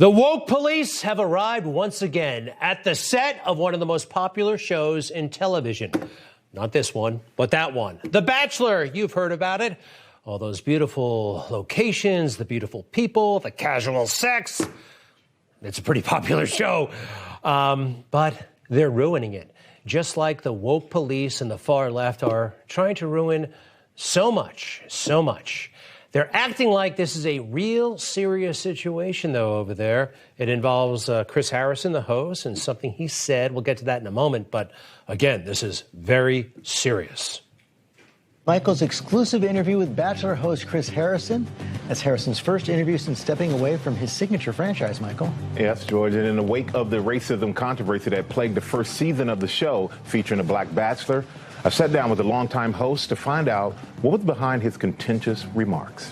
The woke police have arrived once again at the set of one of the most popular shows in television. Not this one, but that one. The Bachelor, you've heard about it. All those beautiful locations, the beautiful people, the casual sex. It's a pretty popular show, but they're ruining it. Just like the woke police and the far left are trying to ruin so much. They're acting like this is a real serious situation, though, over there. It involves Chris Harrison, the host, and something he said. We'll get to that in a moment. But again, this is very serious. Michael's exclusive interview with Bachelor host Chris Harrison. That's Harrison's first interview since stepping away from his signature franchise, Michael. Yes, George, and in the wake of the racism controversy that plagued the first season of the show featuring a black bachelor, I've sat down with the longtime host to find out what was behind his contentious remarks.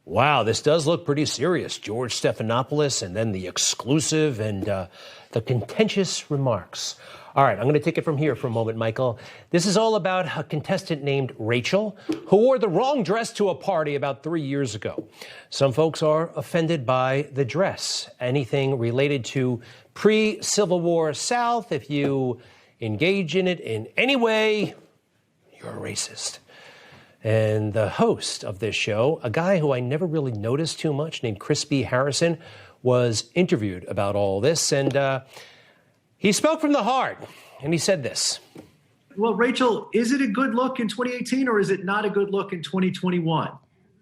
Wow, this does look pretty serious. George Stephanopoulos and then the exclusive and the contentious remarks. All right, I'm going to take it from here for a moment, Michael. This is all about a contestant named Rachel who wore the wrong dress to a party about 3 years ago. Some folks are offended by the dress. Anything related to pre-Civil War South, if you engage in it in any way, you're a racist. And the host of this show, a guy who I never really noticed too much, named Chris Harrison, was interviewed about all this, and he spoke from the heart, and he said this. Well, Rachel, is it a good look in 2018 or is it not a good look in 2021?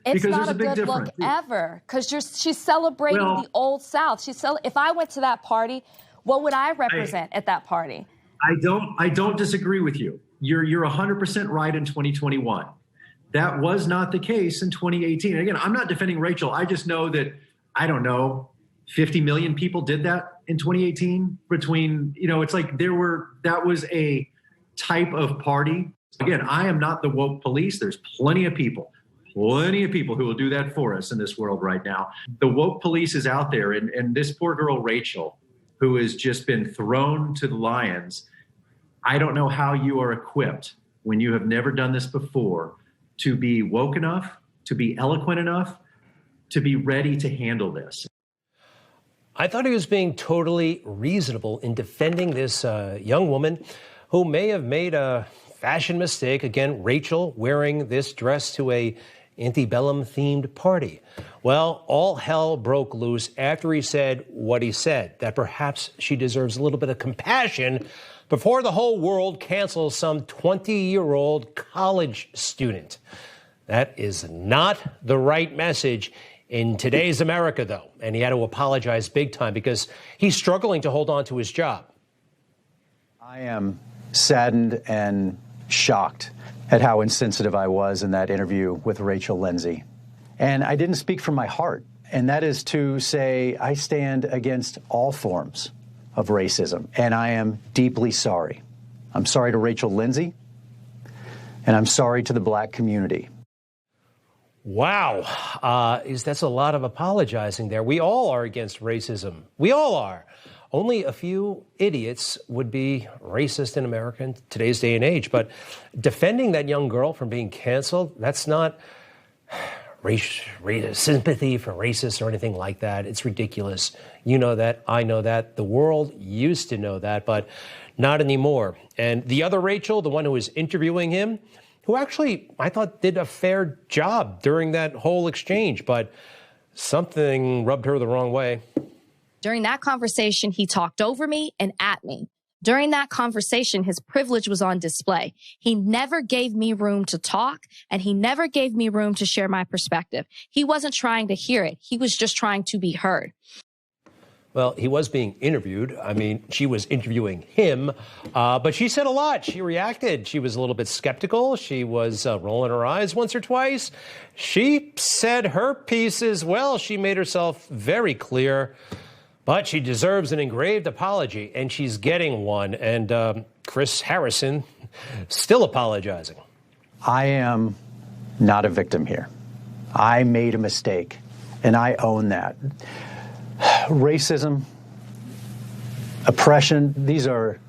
It's not a good look ever because she's celebrating the old South. If I went to that party, what would I represent at that party? I don't disagree with you. You're 100% right in 2021. That was not the case in 2018. And again, I'm not defending Rachel. I just know that, I don't know, 50 million people did that in 2018 between, it's like that was a type of party. Again, I am not the woke police. There's plenty of people who will do that for us in this world right now. The woke police is out there, and this poor girl, Rachel, who has just been thrown to the lions. I don't know how you are equipped when you have never done this before to be woke enough, to be eloquent enough, to be ready to handle this. I thought he was being totally reasonable in defending this young woman who may have made a fashion mistake. Again, Rachel wearing this dress to a antebellum themed party. Well, all hell broke loose after he said what he said, that perhaps she deserves a little bit of compassion before the whole world cancels some 20-year-old college student. That is not the right message in today's America, though, and he had to apologize big time because he's struggling to hold on to his job. I am saddened and shocked at how insensitive I was in that interview with Rachel Lindsay. And I didn't speak from my heart, and that is to say I stand against all forms of racism, and I am deeply sorry. I'm sorry to Rachel Lindsay, and I'm sorry to the black community. Wow. That's a lot of apologizing there. We all are against racism. We all are. Only a few idiots would be racist in America in today's day and age. But defending that young girl from being canceled, that's not sympathy for racists or anything like that. It's ridiculous. You know that. I know that. The world used to know that, but not anymore. And the other Rachel, the one who was interviewing him, who actually, I thought, did a fair job during that whole exchange, but something rubbed her the wrong way. During that conversation, he talked over me and at me. During that conversation, his privilege was on display. He never gave me room to talk, and he never gave me room to share my perspective. He wasn't trying to hear it. He was just trying to be heard. Well, he was being interviewed. I mean, she was interviewing him, but she said a lot. She reacted. She was a little bit skeptical. She was rolling her eyes once or twice. She said her piece as well. She made herself very clear, but she deserves an engraved apology, and she's getting one. And Chris Harrison still apologizing. I am not a victim here. I made a mistake, and I own that. Racism, oppression, these are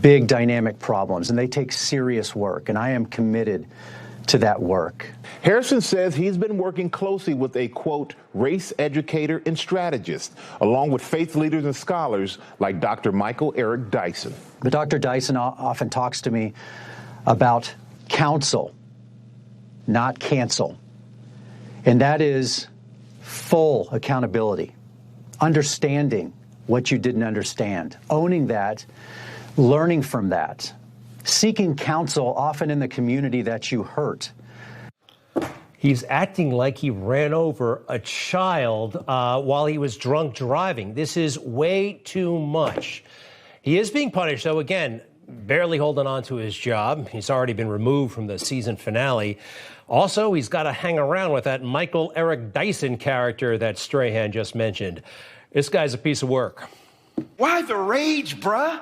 big dynamic problems, and they take serious work. And I am committed to that work. Harrison says he's been working closely with a, quote, race educator and strategist, along with faith leaders and scholars like Dr. Michael Eric Dyson. But Dr. Dyson often talks to me about counsel, not cancel. And that is full accountability, understanding what you didn't understand, owning that, learning from that, seeking counsel often in the community that you hurt. He's acting like he ran over a child while he was drunk driving. This is way too much. He is being punished, though, again, barely holding on to his job. He's already been removed from the season finale. Also, he's got to hang around with that Michael Eric Dyson character that Strahan just mentioned. This guy's a piece of work. Why the rage, bruh?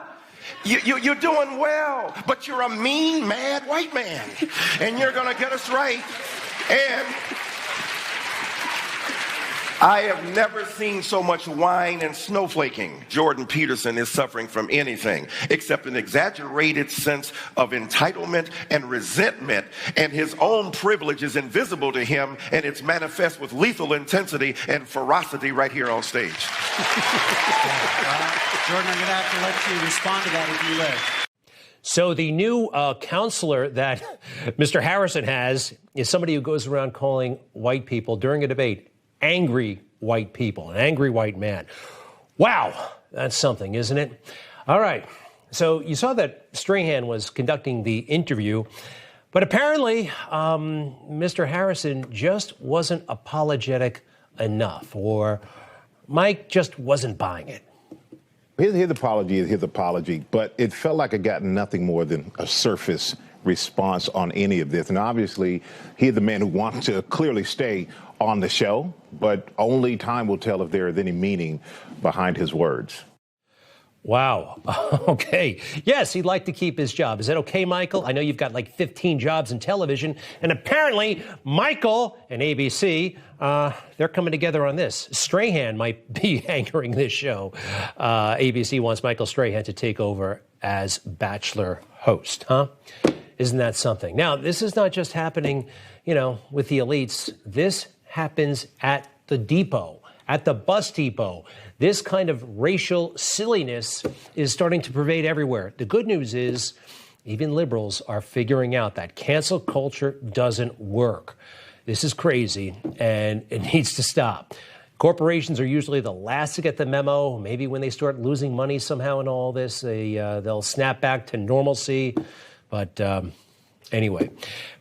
You're doing well, but you're a mean, mad white man. And you're going to get us right. And I have never seen so much whine and snowflaking. Jordan Peterson is suffering from anything except an exaggerated sense of entitlement and resentment, and his own privilege is invisible to him, and it's manifest with lethal intensity and ferocity right here on stage. Jordan, I'm going to have to let you respond to that if you live. So the new counselor that Mr. Harrison has is somebody who goes around calling white people during a debate angry white people, an angry white man. Wow, that's something, isn't it? All right, so you saw that Strahan was conducting the interview, but apparently Mr. Harrison just wasn't apologetic enough, or Mike just wasn't buying it. His apology is his apology, but it felt like it got nothing more than a surface response on any of this. And obviously, he's the man who wants to clearly stay on the show, but only time will tell if there is any meaning behind his words. Wow. Okay. Yes, he'd like to keep his job. Is that okay, Michael? I know you've got like 15 jobs in television, and apparently Michael and ABC, they're coming together on this. Strahan might be anchoring this show. ABC wants Michael Strahan to take over as Bachelor host, huh? Isn't that something? Now, this is not just happening, with the elites. This happens at the depot, at the bus depot. This kind of racial silliness is starting to pervade everywhere. The good news is even liberals are figuring out that cancel culture doesn't work. This is crazy, and it needs to stop. Corporations are usually the last to get the memo. Maybe when they start losing money somehow in all this, they'll snap back to normalcy. But anyway,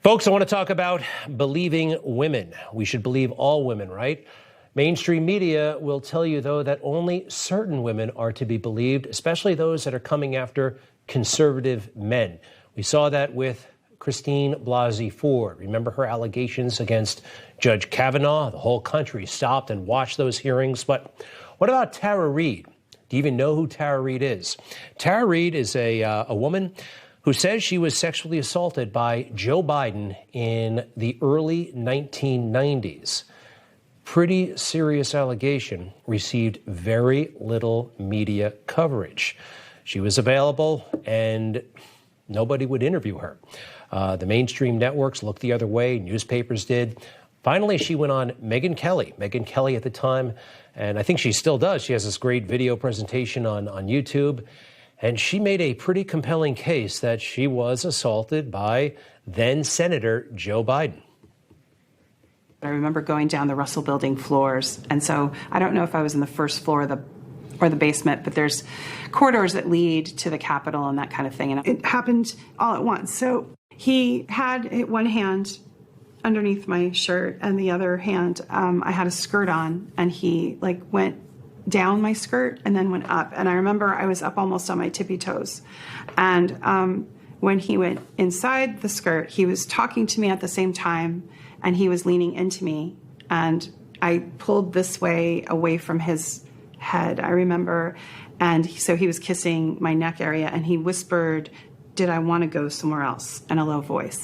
folks, I want to talk about believing women. We should believe all women, right? Mainstream media will tell you, though, that only certain women are to be believed, especially those that are coming after conservative men. We saw that with Christine Blasey Ford. Remember her allegations against Judge Kavanaugh? The whole country stopped and watched those hearings. But what about Tara Reade? Do you even know who Tara Reade is? Tara Reade is a woman who says she was sexually assaulted by Joe Biden in the early 1990s. Pretty serious allegation, received very little media coverage. She was available and nobody would interview her. The mainstream networks looked the other way, newspapers did. Finally, she went on Megyn Kelly at the time, and I think she still does. She has this great video presentation on YouTube, and she made a pretty compelling case that she was assaulted by then Senator Joe Biden. I remember going down the Russell Building floors, and so I don't know if I was in the first floor or the basement, but there's corridors that lead to the Capitol and that kind of thing, and it happened all at once. So he had one hand underneath my shirt, and the other hand, I had a skirt on, and he went down my skirt and then went up. And I remember I was up almost on my tippy toes. And when he went inside the skirt, he was talking to me at the same time, and he was leaning into me. And I pulled this way away from his head, I remember. And so he was kissing my neck area, and he whispered, "Did I want to go somewhere else?" in a low voice.